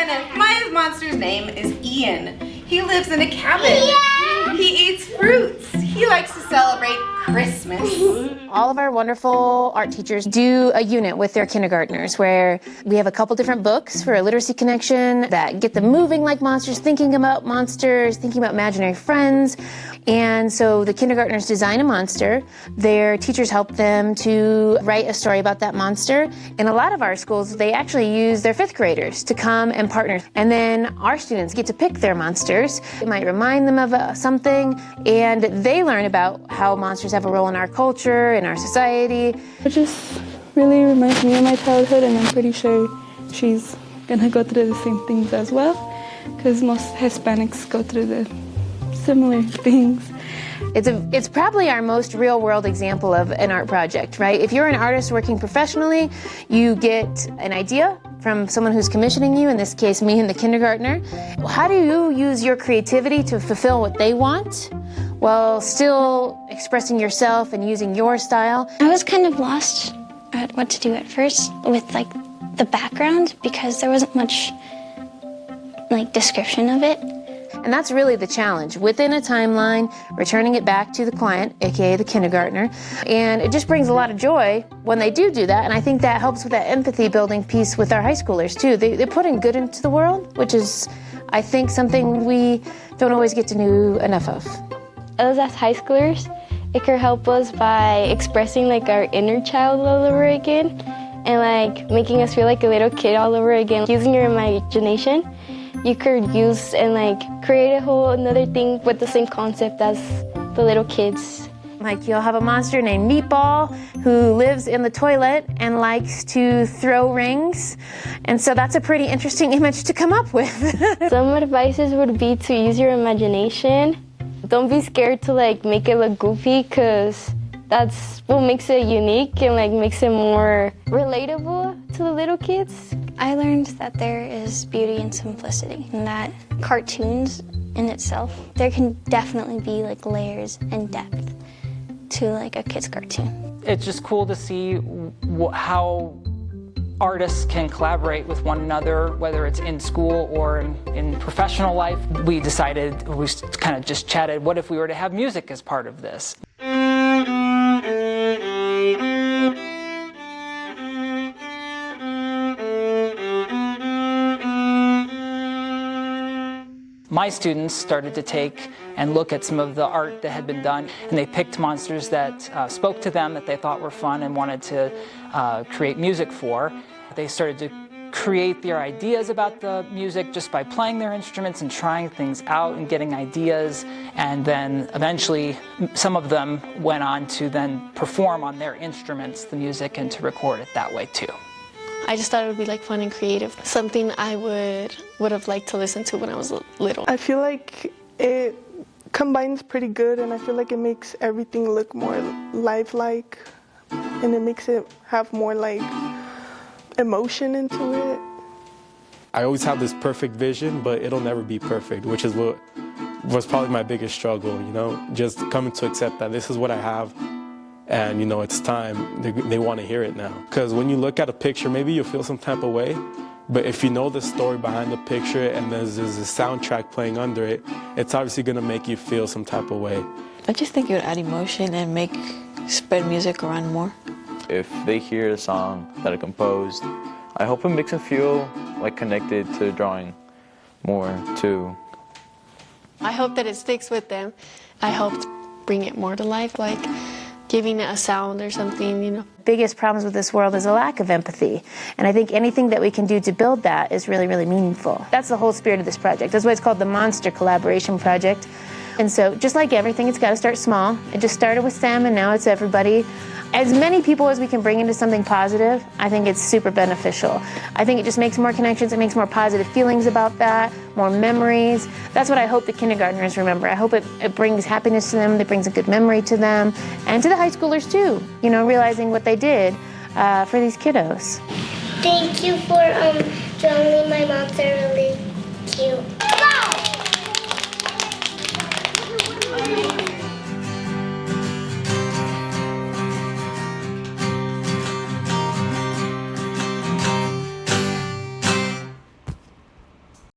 Kenneth. My monster's name is Ian. He lives in a cabin. Yeah. He eats fruits. He likes to celebrate Christmas. All of our wonderful art teachers do a unit with their kindergartners where we have a couple different books for a literacy connection that get them moving like monsters, thinking about imaginary friends. And so the kindergartners design a monster. Their teachers help them to write a story about that monster. In a lot of our schools, they actually use their fifth graders to come and partner. And then our students get to pick their monsters. It might remind them of something, and they learn about how monsters have a role in our culture, in our society. It just really reminds me of my childhood, and I'm pretty sure she's gonna go through the same things as well, because most Hispanics go through the similar things. It's probably our most real-world example of an art project, right? If you're an artist working professionally, you get an idea from someone who's commissioning you, in this case me and the kindergartner. How do you use your creativity to fulfill what they want while still expressing yourself and using your style? I was kind of lost at what to do at first with like the background because there wasn't much like description of it. And that's really the challenge. Within a timeline, returning it back to the client, aka the kindergartner. And it just brings a lot of joy when they do that. And I think that helps with that empathy building piece with our high schoolers too. They're putting good into the world, which is, I think, something we don't always get to do enough of. Us as high schoolers, it can help us by expressing like our inner child all over again and like making us feel like a little kid all over again. Using your imagination, you could use and like create a whole another thing with the same concept as the little kids. Like you'll have a monster named Meatball who lives in the toilet and likes to throw rings. And so that's a pretty interesting image to come up with. Some advices would be to use your imagination. Don't be scared to like make it look goofy, because that's what makes it unique and like makes it more relatable to the little kids. I learned that there is beauty in simplicity, and that cartoons in itself, there can definitely be like layers and depth to like a kid's cartoon. It's just cool to see how artists can collaborate with one another, whether it's in school or in professional life. We decided, we kind of just chatted, what if we were to have music as part of this? My students started to take and look at some of the art that had been done, and they picked monsters that spoke to them, that they thought were fun and wanted to create music for. They started to create their ideas about the music just by playing their instruments and trying things out and getting ideas, and then eventually some of them went on to then perform on their instruments the music and to record it that way too. I just thought it would be like fun and creative, something I would have liked to listen to when I was little. I feel like it combines pretty good, and I feel like it makes everything look more lifelike, and it makes it have more like emotion into it. I always have this perfect vision, but it'll never be perfect, which is what was probably my biggest struggle, you know, just coming to accept that this is what I have. And, you know, it's time. They want to hear it now. Because when you look at a picture, maybe you'll feel some type of way. But if you know the story behind the picture and there's a soundtrack playing under it, it's obviously going to make you feel some type of way. I just think it would add emotion and spread music around more. If they hear a song that I composed, I hope it makes them feel like connected to the drawing more too. I hope that it sticks with them. I helped bring it more to life, like giving it a sound or something, you know. Biggest problems with this world is a lack of empathy. And I think anything that we can do to build that is really, really meaningful. That's the whole spirit of this project. That's why it's called the Monster Collaboration Project. And so just like everything, it's got to start small. It just started with them, and now it's everybody. As many people as we can bring into something positive, I think it's super beneficial. I think it just makes more connections, it makes more positive feelings about that, more memories. That's what I hope the kindergartners remember. I hope it brings happiness to them, it brings a good memory to them, and to the high schoolers too, you know, realizing what they did for these kiddos. Thank you for drawing my monster really cute.